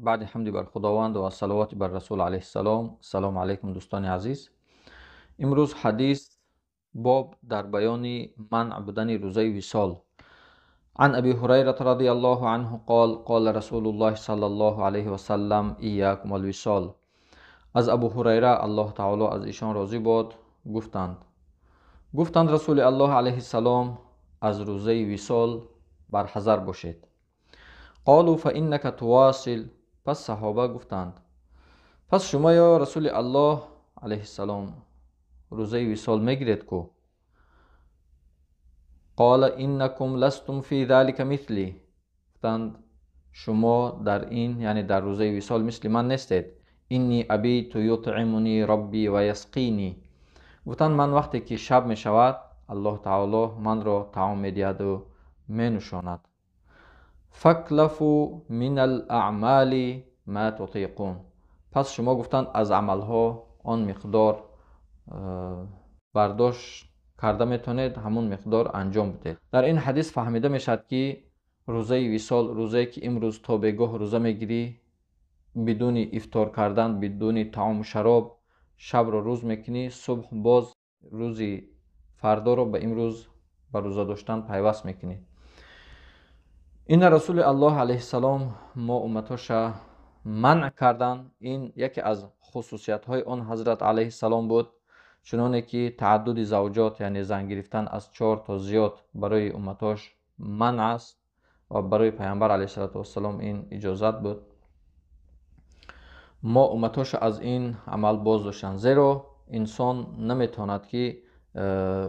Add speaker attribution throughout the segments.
Speaker 1: بعد حمدی بر خداوند و صلوات بر رسول علیه السلام. سلام علیکم دوستان عزیز. امروز حدیث باب در بیان منع بودن روزه وصال. عن ابی هریره رضی الله عنه قال قال رسول الله صلی الله علیه و سلم ایاکم الوصال. از ابو هریره الله تعالی از ایشان راضی باد گفتند رسول الله علیه السلام از روزه وصال برحذر باشید. قالوا فانک تواصل. پس صحابه گفتند پس شما یا رسول الله علیه السلام روزه وصال میگیرید کو؟ قال انکم لستم فی ذلک مثلی. گفتند شما در این یعنی در روزه وصال مثل من نیستید. اینی ابیت یطعمنی ربی و یسقینی. گفتند من وقتی که شب می شود الله تعالی من را طعام میدهد و می نوشاند. فکلفوا من الاعمال ما تطیقون. پس شما گفتند از عملها آن مقدار برداشت کرده میتونید همون مقدار انجام بدید. در این حدیث فهمیده میشد که روزه وصال روزه که امروز تا بگاه روزه میگیری بدون افطار کردن بدون طعام و شراب شب رو روز میکنی، صبح باز روزی فردا رو به امروز به روزه داشتن پیوست میکنی. این رسول الله علیه السلام ما امتاش منع کردن. این یکی از خصوصیت های آن حضرت علیه السلام بود، چنانه که تعدد زوجات یعنی زن گرفتن از 4 تا زیاد برای امتاش منع است و برای پیامبر علیه السلام این اجازت بود. ما امتاش از این عمل باز داشتن، زیرا انسان نمیتواند که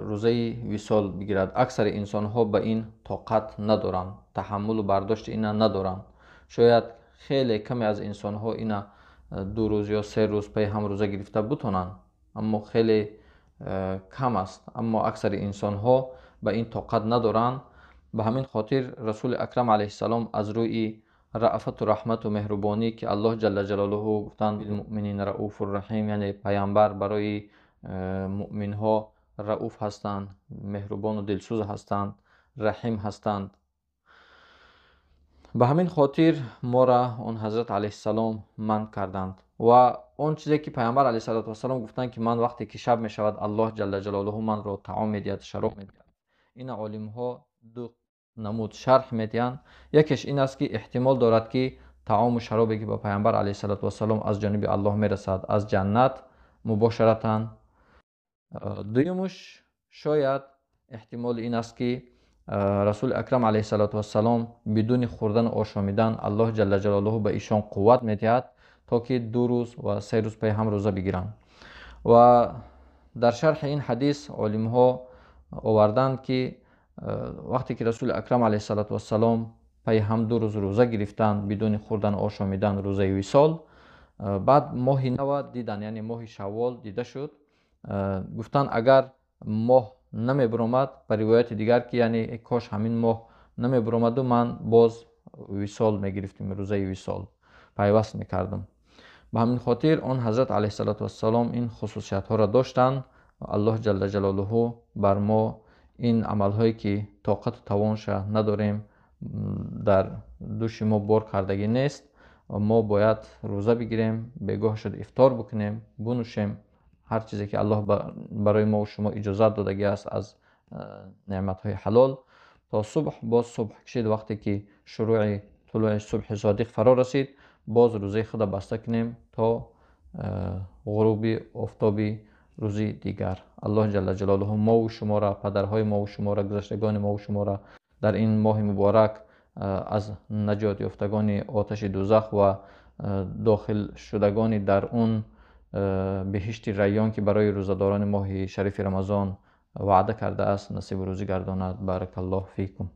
Speaker 1: روزه وصال بگیرد. اکثر انسان ها به این طاقت ندارند، تحمل و برداشت اینا ندارند. شاید خیلی کمی از انسان ها اینا 2 روز یا 3 روز پی هم روزه گرفته بتونن، اما خیلی کم است. اما اکثر انسان ها به این طاقت ندارند. به همین خاطر رسول اکرم علیه السلام از روی رأفت و رحمت و مهربانی که الله جل جلاله گفتند بالمؤمنین رؤوف الرحیم، یعنی پیامبر برای مؤمن ها رؤوف هستند، مهربان و دلسوز هستند، رحیم هستند. به همین خاطر ما را اون حضرت علیه السلام منع کردند. و اون چیزی که پیامبر علیه السلام گفتند که من وقتی که شب می شود الله جل جلاله من را طعام میدهد، شراب میدهد. این عالم ها 2 نمود شرح میدهند. یکیش این است که احتمال دارد که طعام و شرابی که به پیامبر علیه السلام از جانب الله میرسد از جنت مباشرتا. دویمش شاید احتمال این است که رسول اکرم علیه السلام بدون خوردن و آشامیدن الله جل جلاله به ایشان قوت میدهد تا که 2 روز و 3 روز پی هم روزه بگیرند. و در شرح این حدیث علم ها آوردند که وقتی که رسول اکرم علیه السلام پی هم 2 روز روزه گرفتند بدون خوردن و آشامیدن روزه وصال، بعد ماه نو دیدن یعنی ماه شوال دیده شد. گفتن اگر ماه نمی برآمد، به روایت دیگر که یعنی کاش همین ماه نمی برآمد و من باز وصال می گرفتیم، روزه وصال پیوست می کردم. به همین خاطر آن حضرت علیه السلام این خصوصیت ها را داشتند. الله جل جلاله بر ما این عمل هایی که طاقت و توانش نداریم در دوش ما بار کردگی نیست. ما باید روزه بگیریم، بگاه شد افطار بکنیم، بنوشیم، هر چیزی که الله برای ما و شما اجازت دادگی است از نعمت های حلال تا صبح. باز صبح کشید، وقتی که شروع طلوع صبح صادق فرا رسید باز روزه خود بسته کنیم تا غروب آفتاب روزی دیگر. الله جل جلاله ما و شما را، پدرهای ما و شما را، گذشتگان ما و شما را در این ماه مبارک از نجات یافتگان آتش دوزخ و داخل شدگان در اون بهشت ریان که برای روزه‌داران ماه شریف رمضان وعده کرده است نصیب روزی گرداند. بارک الله فیکم.